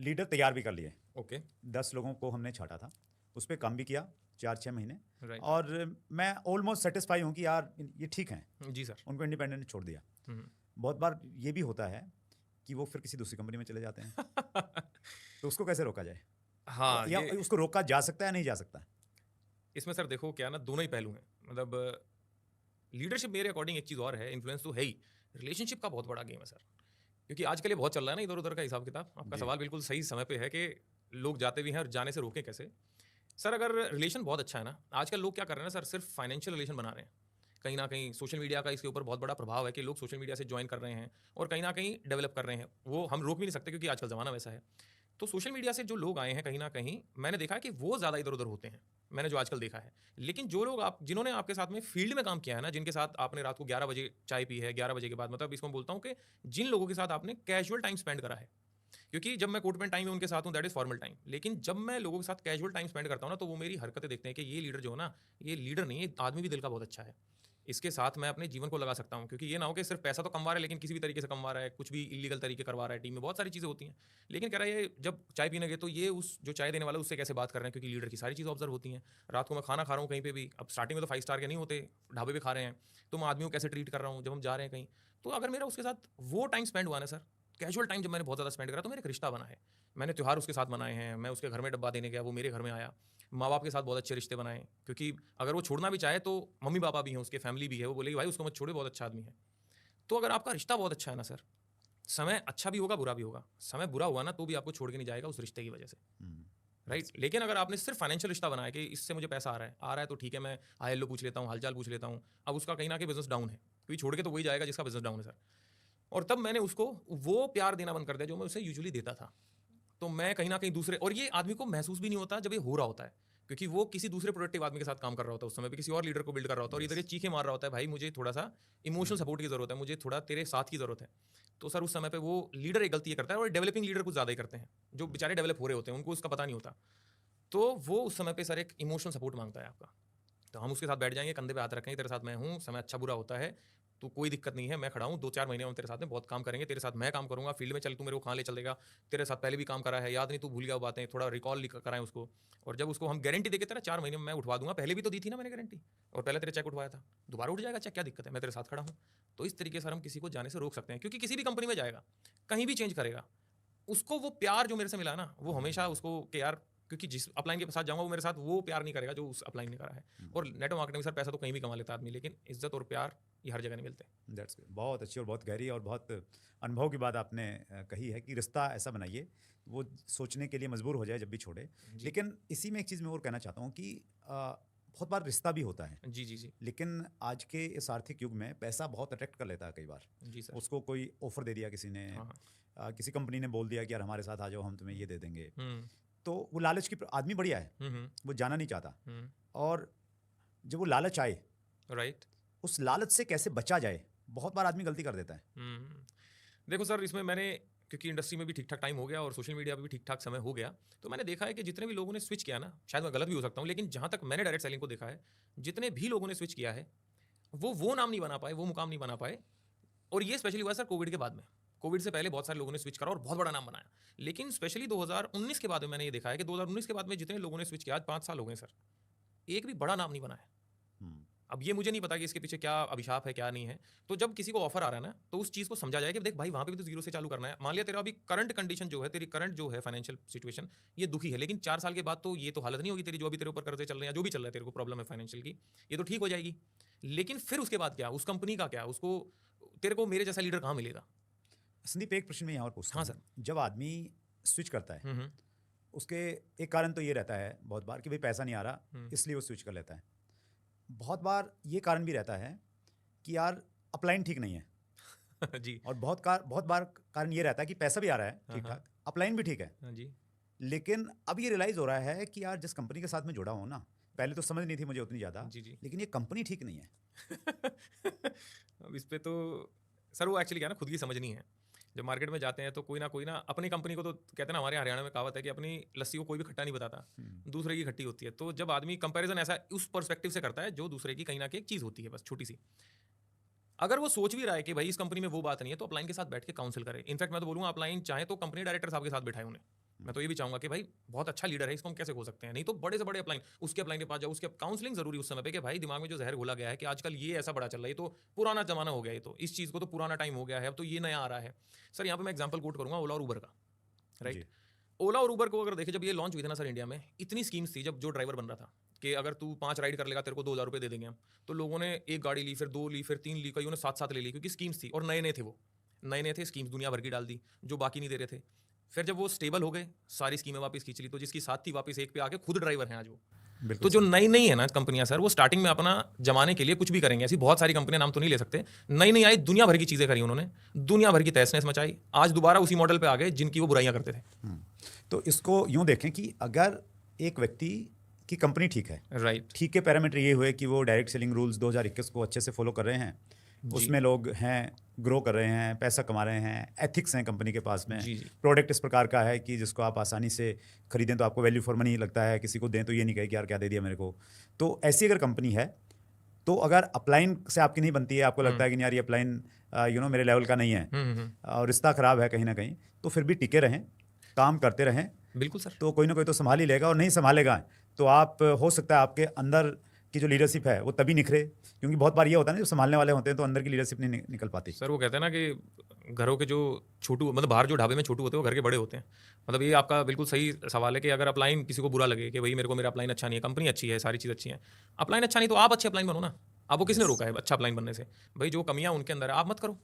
Leader तैयार भी कर लिए। ओके 10 लोगों को हमने छाटा था, उस पर काम भी किया 4-6 महीने। राइट और मैं ऑलमोस्ट सेटिस्फाई हूँ कि यार ये ठीक हैं, जी सर। उनको इंडिपेंडेंट छोड़ दिया। बहुत बार ये भी होता है कि वो फिर किसी दूसरी कंपनी में चले जाते हैं, तो उसको कैसे रोका जाए? हाँ या ये उसको रोका जा सकता है, नहीं जा सकता? इसमें सर देखो क्या ना, दोनों ही पहलू हैं। मतलब लीडरशिप मेरे अकॉर्डिंग एक चीज़ और है, इन्फ्लुएंस तो है ही, रिलेशनशिप का बहुत बड़ा गेम है सर। क्योंकि आजकल ये बहुत चल रहा है ना इधर उधर का हिसाब किताब। आपका जी। सवाल बिल्कुल सही समय पे है कि लोग जाते भी हैं और जाने से रोकें कैसे। सर अगर रिलेशन बहुत अच्छा है ना, आजकल लोग क्या कर रहे हैं ना सर, सिर्फ फाइनेंशियल रिलेशन बना रहे हैं। कहीं ना कहीं सोशल मीडिया का इसके ऊपर बहुत बड़ा प्रभाव है कि लोग सोशल मीडिया से ज्वाइन कर रहे हैं और कहीं ना कहीं डेवलप कर रहे हैं। वो हम रोक भी नहीं सकते क्योंकि आजकल ज़माना वैसा है। तो सोशल मीडिया से जो लोग आए हैं कहीं ना कहीं मैंने देखा है कि वो ज़्यादा इधर उधर होते हैं, मैंने जो आजकल देखा है। लेकिन जो लोग आप जिन्होंने आपके साथ में फील्ड में काम किया है ना, जिनके साथ आपने रात को 11 बजे चाय पी है, 11 बजे के बाद, मतलब इसको मैं बोलता हूँ कि जिन लोगों के साथ आपने कैजुअल टाइम स्पेंड करा है, क्योंकि जब मैं कोर्ट में टाइम में उनके साथ हूँ दैट इज फॉर्मल टाइम, लेकिन जब मैं लोगों के साथ कैजुअल टाइम स्पेंड करता हूँ ना, तो वो मेरी हरकतें देखते हैं कि ये लीडर जो है ना, ये लीडर नहीं, ये आदमी भी दिल का बहुत अच्छा है, इसके साथ मैं अपने जीवन को लगा सकता हूँ। क्योंकि ये ना हो कि सिर्फ पैसा तो कमा रहा है लेकिन किसी भी तरीके से कमा रहा है, कुछ भी इलीगल तरीके करवा रहा है, टीम में बहुत सारी चीज़ें होती हैं। लेकिन कह रहा है ये जब चाय पीने गए तो ये उस जो चाय देने वाला है उससे कैसे बात कर रहे हैं, क्योंकि लीडर की सारी चीज़ें ऑब्जर्व होती हैं। रात को मैं खाना खा रहा हूँ कहीं पे भी, अब स्टार्टिंग में तो 5 स्टार के नहीं होते, ढाबे पे खा रहे हैं, तो मैं आदमियों को कैसे ट्रीट कर रहा हूँ जब हम जा रहे हैं कहीं। तो अगर मेरा उसके साथ वो टाइम स्पेंड हुआ ना सर, कैजुअल टाइम जब मैंने बहुत ज़्यादा स्पेंड करा, तो मेरा एक रिश्ता बना है। मैंने त्यौहार उसके साथ मनाए हैं, मैं उसके घर में डब्बा देने गया, वो मेरे घर में आया। माँ बाप के साथ बहुत अच्छे रिश्ते बनाए, क्योंकि अगर वो छोड़ना भी चाहे तो मम्मी पापा भी हैं, उसके फैमिली भी है, वो बोलेगी भाई उसको मत छोड़े, बहुत अच्छा आदमी है। तो अगर आपका रिश्ता बहुत अच्छा है ना सर, समय अच्छा भी होगा बुरा भी होगा, समय बुरा हुआ ना तो भी आपको छोड़ के नहीं जाएगा उस रिश्ते की वजह से, राइट। लेकिन अगर आपने सिर्फ फाइनेंशियल रिश्ता बनाया कि इससे मुझे पैसा आ रहा है तो ठीक है, मैं हाय हेलो पूछ लेता हूँ, हालचाल पूछ लेता हूँ, अब उसका कहीं ना कहीं बिजनेस डाउन है, क्योंकि छोड़ के तो वही जाएगा जिसका बिजनेस डाउन है सर। और तब मैंने उसको वो प्यार देना बंद कर दिया जो मैं उसे यूजुअली देता था। तो मैं कहीं ना कहीं दूसरे, और ये आदमी को महसूस भी नहीं होता जब ये हो रहा होता है, क्योंकि वो किसी दूसरे प्रोडक्टिव आदमी के साथ काम कर रहा होता है, उस समय पे किसी और लीडर को बिल्ड कर रहा होता है, और इधर ये चीखे मार रहा होता है भाई मुझे थोड़ा सा इमोशनल सपोर्ट की जरूरत है, मुझे थोड़ा तेरे साथ की जरूरत है। तो सर उस समय पे वो लीडर एक गलती ये करता है, और डेवलपिंग लीडर कुछ ज़्यादा ही करते हैं, जो बेचारे डेवलप हो रहे होते हैं उनको उसका पता नहीं होता। तो वो उस समय पे सर एक इमोशनल सपोर्ट मांगता है आपका। तो हम उसके साथ बैठ जाएंगे, कंधे पे हाथ रखेंगे, तेरे साथ मैं हूँ, समय अच्छा बुरा होता है, तो कोई दिक्कत नहीं है, मैं खड़ा हूँ, 2-4 महीने में तेरे साथ में बहुत काम करेंगे, तेरे साथ मैं काम करूंगा, फील्ड में चल तू मेरे को कहाँ ले चलेगा, तेरे साथ पहले भी काम करा है, याद नहीं तू भूल गया वो बातें, थोड़ा रिकॉल कराएं उसको। और जब उसको हम गारंटी देके तेरा 4 महीने में मैं उठवा दूंगा, पहले भी तो दी थी ना मैंने गारंटी, और पहले तेरे चेक उठवाया था, दोबारा उठ जाएगा चेक, क्या दिक्कत है, मैं तेरे साथ खड़ा हूँ। तो इस तरीके से हम किसी को जाने से रोक सकते हैं, क्योंकि किसी भी कंपनी में जाएगा, कहीं भी चेंज करेगा, उसको वो प्यार जो मेरे से मिला ना, वो हमेशा उसको कि यार, क्योंकि जिस अपलाइन के साथ जाऊंगा वो मेरे साथ वो प्यार नहीं करेगा जो उस अपलाइन ने करा है। और नेटवर्क मार्केटिंग में सर पैसा तो कहीं भी कमा लेता आदमी, लेकिन इज्जत और प्यार ये हर जगह नहीं मिलते। दैट्स बहुत अच्छी और बहुत गहरी और बहुत अनुभव की बात आपने कही है कि रिश्ता ऐसा बनाइए वो सोचने के लिए मजबूर हो जाए जब भी छोड़े। लेकिन इसी में एक चीज़ मैं और कहना चाहता हूँ कि बहुत बार रिश्ता भी होता है, जी जी जी लेकिन आज के इस आर्थिक युग में पैसा बहुत अट्रैक्ट कर लेता है कई बार। जी सर। उसको कोई ऑफर दे दिया किसी ने, हाँ हाँ। किसी कंपनी ने बोल दिया कि यार हमारे साथ आ जाओ हम तुम्हें ये दे देंगे, हम्म तो वो लालच की आदमी बढ़िया है, हम्म वो जाना नहीं चाहता। हम्म और जब वो लालच आए, राइट। उस लालच से कैसे बचा जाए, बहुत बार आदमी गलती कर देता है। देखो सर, इसमें मैंने, क्योंकि इंडस्ट्री में भी ठीक ठाक टाइम हो गया और सोशल मीडिया पे भी ठीक ठाक समय हो गया, तो मैंने देखा है कि जितने भी लोगों ने स्विच किया ना, शायद मैं गलत भी हो सकता हूँ, लेकिन जहाँ तक मैंने डायरेक्ट सेलिंग को देखा है, जितने भी लोगों ने स्विच किया है वो नाम नहीं बना पाए, वो मुकाम नहीं बना पाए। और ये स्पेशली हुआ सर कोविड के बाद में। कोविड से पहले बहुत सारे लोगों ने स्विच करा और बहुत बड़ा नाम बनाया, लेकिन स्पेशली 2019 के बाद में मैंने ये देखा है कि 2019 के बाद में जितने लोगों ने स्विच किया, आज 5 साल हो गए सर, एक भी बड़ा नाम नहीं बना है। अब ये मुझे नहीं पता कि इसके पीछे क्या अभिशाप है क्या नहीं है। तो जब किसी को ऑफर आ रहा है ना, तो उस चीज़ को समझा जाए कि देख भाई वहाँ पे भी तो जीरो से चालू करना है। मान लिया तेरा अभी करंट कंडीशन जो है, तेरी करंट जो है फाइनेंशियल सिचुएशन ये दुखी है, लेकिन 4 साल के बाद तो ये तो हालत नहीं होगी तेरी, जो अभी तेरे ऊपर कर्जे चल रहे हैं, जो भी चल रहा है तेरे को प्रॉब्लम है फाइनेंशियल की, ये तो ठीक हो जाएगी। लेकिन फिर उसके बाद क्या, उस कंपनी का क्या, उसको तेरे को मेरे जैसा लीडर कहाँ मिलेगा। संदीप, एक प्रश्न मैं यहाँ और पूछता हाँ हूँ। सर। जब आदमी स्विच करता है, उसके एक कारण तो ये रहता है बहुत बार कि भाई पैसा नहीं आ रहा, इसलिए वो स्विच कर लेता है। बहुत बार ये कारण भी रहता है कि यार अपलाइन ठीक नहीं है। जी। और बहुत बार कारण ये रहता है कि पैसा भी आ रहा है ठीक ठाक, अपलाइन भी ठीक है, हाँ जी। लेकिन अब ये रियलाइज हो रहा है कि यार जिस कंपनी के साथ मैं जुड़ा हूँ ना, पहले तो समझ नहीं थी मुझे उतनी ज़्यादा, जी जी। लेकिन ये कंपनी ठीक नहीं है। अब इस पे तो सर वो एक्चुअली क्या है ना, खुद की समझ नहीं है। जब मार्केट में जाते हैं तो कोई ना अपनी कंपनी को, तो कहते हैं ना हमारे हरियाणा में कहावत है कि अपनी लस्सी को कोई भी खट्टा नहीं बताता, दूसरे की खट्टी होती है। तो जब आदमी कंपैरिजन ऐसा उस पर्सपेक्टिव से करता है जो दूसरे की कहीं ना कहीं एक चीज़ होती है, बस छोटी सी। अगर वो सोच भी रहा है कि भाई इस कंपनी में वो बात नहीं है, तो अपलाइन के साथ बैठ के काउंसिल करे। इनफैक्ट मैं तो बोलूँगा अपलाइन चाहे तो कंपनी डायरेक्टर साहब के साथ बैठाए उन्हें, मैं तो ये भी चाहूंगा कि भाई बहुत अच्छा लीडर है, इसको हम कैसे खो सकते हैं। नहीं तो बड़े से बड़े अपलाइन, उसके अपलाइन के पास जाओ, उसके काउंसलिंग जरूरी उस समय पे कि भाई दिमाग में जो जहर घोला गया है कि आजकल ये ऐसा बड़ा चल रहा है, ये तो पुराना जमाना हो गया, ये तो इस चीज़ को तो पुराना टाइम हो गया है, अब तो ये नया आ रहा है। सर यहाँ पे मैं एग्जाम्पल कोट करूंगा ओला और उबर का, राइट। ओला और उबर को अगर देखें, जब ये लॉन्च हुई थी ना सर इंडिया में, इतनी स्कीम्स थी। जब जो ड्राइवर बन रहा था कि अगर तू 5 राइड कर लेगा तेरे को 2,000 रुपये दे देंगे हम, तो लोगों ने एक गाड़ी ली, फिर 2 ली, फिर 3 ली, कईयों ने 7 ले ली, क्योंकि स्कीम्स थी और नए नए थे, वो नए नए थे, स्कीम्स दुनिया भर की डाल दी जो बाकी नहीं दे रहे थे। फिर जब वो स्टेबल हो गए, सारी स्कीमें वापस खींच ली, तो जिसकी 7 थी वापस 1 पे आके खुद ड्राइवर हैं आज वो। तो जो नई नई है ना कंपनियां सर, वो स्टार्टिंग में अपना जमाने के लिए कुछ भी करेंगे। ऐसी बहुत सारी कंपनियां, नाम तो नहीं ले सकते, नई नई आई, दुनिया भर की चीजें करी उन्होंने, दुनिया भर की तहस नहस मचाई, आज दोबारा उसी मॉडल पे आ गए जिनकी वो बुराइयां करते थे। तो इसको यूं देखें कि अगर एक व्यक्ति की कंपनी ठीक है, राइट, ठीक के पैरामीटर ये हुए कि वो डायरेक्ट सेलिंग रूल्स 2021 को अच्छे से फॉलो कर रहे हैं, उसमें लोग हैं, ग्रो कर रहे हैं, पैसा कमा रहे हैं, एथिक्स हैं कंपनी के पास में, प्रोडक्ट इस प्रकार का है कि जिसको आप आसानी से खरीदें तो आपको वैल्यू फॉर मनी लगता है, किसी को दें तो ये नहीं कहे कि यार क्या दे दिया मेरे को। तो ऐसी अगर कंपनी है, तो अगर अपलाइन से आपकी नहीं बनती है, आपको लगता है कि यार ये अपलाइन मेरे लेवल का नहीं है और रिश्ता ख़राब है कहीं ना कहीं, तो फिर भी टिके रहें, काम करते रहें। बिल्कुल सर, तो कोई ना कोई तो संभाल ही लेगा, और नहीं संभालेगा तो आप हो सकता है आपके अंदर की जो लीडरशिप है वो तभी निखरे, क्योंकि बहुत बार ये होता है ना, जो संभालने वाले होते हैं तो अंदर की लीडरशिप नहीं निकल पाती। सर वो कहते हैं ना कि घरों के जो छोटू, मतलब बाहर जो ढाबे में छोटू होते हैं वो घर के बड़े होते हैं। मतलब ये आपका बिल्कुल सही सवाल है कि अगर अपलाइन किसी को बुरा लगे कि भाई मेरा अपलाइन अच्छा नहीं है, कंपनी अच्छी है, सारी चीज़ अच्छी है, अपलाइन अच्छा नहीं तो आप अच्छे अपलाइन बनो ना। आपको किसने रोका है अच्छा अपलाइन बनने से? भाई जो कमियां उनके अंदर है आप मत करो।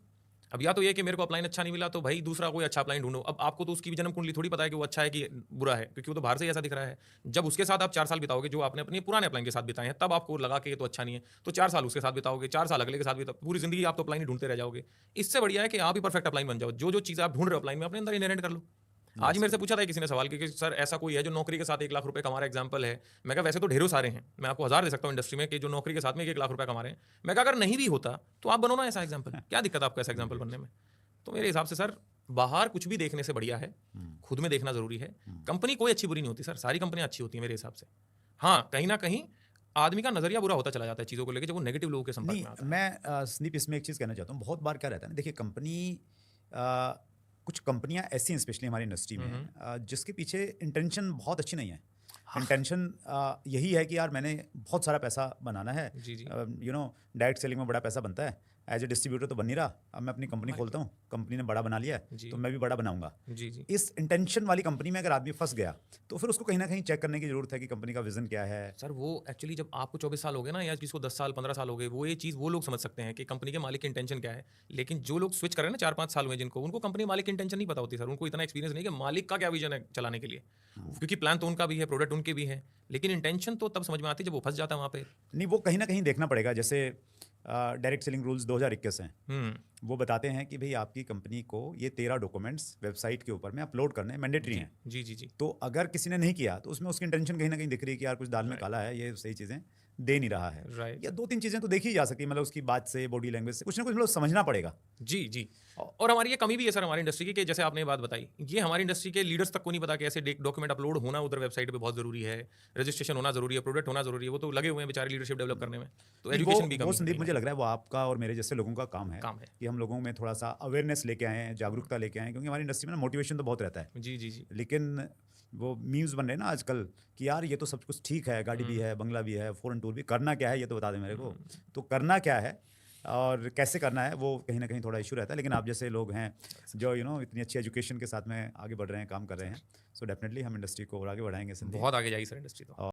अब या तो ये कि मेरे को अपलाइन अच्छा नहीं मिला तो भाई दूसरा कोई अच्छा अपलाइन ढूंढो। अब आपको तो उसकी भी जन्म कुंडली थोड़ी पता है कि वो अच्छा है कि बुरा है, क्योंकि वो तो बाहर से ही ऐसा दिख रहा है। जब उसके साथ आप 4 साल बिताओगे जो आपने अपने पुराने अपलाइन के साथ बिताए हैं, तब आपको लगा कि ये तो अच्छा नहीं है, तो 4 साल उसके साथ बिताओगे, 4 साल अगले के साथ बिताओगे, पूरी जिंदगी आप तो अपलाइन ही ढूंढते रह जाओगे। इससे बढ़िया है कि आप ही परफेक्ट अपलाइन बन जाओ। जो चीज़ आप ढूंढ रहे हो अपलाइन में अपने अंदर इनहेरेंट कर लो। आज ही मेरे से पूछा था किसी ने सवाल कि सर ऐसा कोई है जो नौकरी के साथ 1 लाख रुपए कमा रहा है, एग्जाम्पल है। मैं कहा वैसे तो ढेरों सारे हैं, मैं आपको 1000 दे सकता हूँ इंडस्ट्री में कि जो नौकरी के साथ में 1 लाख रुपए कमा रहे हैं। मैं कहा अगर नहीं भी होता तो आप बनो ना ऐसा एग्जाम्पल, क्या दिक्कत आपको ऐसा एग्जाम्पल बनने में? तो मेरे हिसाब से सर बाहर कुछ भी देखने से बढ़िया है खुद में देखना जरूरी है। कंपनी कोई अच्छी बुरी नहीं होती सर, सारी कंपनियां अच्छी होती हैं मेरे हिसाब से। हाँ, कहीं ना कहीं आदमी का नजरिया बुरा होता चला जाता है चीज़ों को लेकर जब वो नेगेटिव लोगों के संपर्क में आता है। मैं स्नीप इसमें एक चीज़ कहना चाहता हूँ, बहुत बार क्या रहता है ना, देखिए कंपनी, कुछ कंपनियां ऐसी हैं स्पेशली हमारी इंडस्ट्री में जिसके पीछे इंटेंशन बहुत अच्छी नहीं है। इंटेंशन यही है कि यार मैंने बहुत सारा पैसा बनाना है, डायरेक्ट सेलिंग में बड़ा पैसा बनता है, एज ए डिस्ट्रीब्यूटर तो बन नहीं रहा, अब मैं अपनी कंपनी खोलता हूँ, कंपनी ने बड़ा बना लिया है तो मैं भी बड़ा बनाऊंगा। इस इंटेंशन वाली कंपनी में अगर आदमी फंस गया तो फिर उसको कहीं ना कहीं चेक करने की जरूरत है कि कंपनी का विजन क्या है। सर वो एक्चुअली जब आपको 24 साल हो गए ना, या जिसको 10 साल 15 साल हो गए, वो ये चीज़ वो लोग समझ सकते हैं कि कंपनी के मालिक की इंटेंशन क्या है। लेकिन जो लोग स्विच कर रहे हैं ना 4-5 साल हुए जिनको, उनको कंपनी मालिक की इंटेंशन नहीं पता होती सर। उनको इतना एक्सपीरियंस नहीं कि मालिक का क्या विजन है चलाने के लिए, क्योंकि प्लान तो उनका भी है, प्रोडक्ट उनके भी है, लेकिन इंटेंशन तो तब समझ में आती है जब वो फंस जाता है वहाँ पे। नहीं, वो कहीं ना कहीं देखना पड़ेगा। जैसे डायरेक्ट सेलिंग रूल्स 2021 हैं, वो बताते हैं कि भाई आपकी कंपनी को ये 13 डॉक्यूमेंट्स वेबसाइट के ऊपर में अपलोड करने मैंडेटरी हैं। जी। तो अगर किसी ने नहीं किया तो उसमें उसकी इंटेंशन कहीं ना कहीं दिख रही है कि यार कुछ दाल में काला है, ये सही चीज़ें दे नहीं रहा है। या 2-3 चीज़ें तो देखी जा सकती है, मतलब उसकी बात से, बॉडी लैंग्वेज से कुछ ना कुछ मतलब समझना पड़ेगा। जी। और हमारी ये कमी भी है सर हमारी इंडस्ट्री की, कि जैसे आपने बात बताई, ये हमारी इंडस्ट्री के लीडर्स तक को नहीं पता कि ऐसे डॉक्यूमेंट अपलोड होना उधर वेबसाइट पे बहुत जरूरी है, रजिस्ट्रेशन होना जरूरी है, प्रोडक्ट होना जरूरी है। वो तो लगे हुए हैं बेचारे लीडरशिप डेवलप करने में, तो एजुकेशन भी कम है। संदीप, मुझे लग रहा है वो आपका और मेरे जैसे लोगों का काम है कि हम लोगों में थोड़ा सा अवेयरनेस लेके आए, जागरूकता लेके आए, क्योंकि हमारी इंडस्ट्री में ना मोटिवेशन तो बहुत रहता है। जी। लेकिन वो मीम्स बन रहे हैं ना आजकल कि यार ये तो सब कुछ ठीक है, गाड़ी भी है, बंगला भी है, फॉरेन टूर भी, करना क्या है ये तो बता दें मेरे को। तो करना क्या है और कैसे करना है वो कहीं ना कहीं थोड़ा इशू रहता है। लेकिन आप जैसे लोग हैं जो इतनी अच्छी एजुकेशन के साथ में आगे बढ़ रहे हैं, काम कर रहे हैं, सो डेफिनेटली हम इंडस्ट्री को और आगे बढ़ाएंगे। बहुत आगे जाएगी सर इंडस्ट्री तो।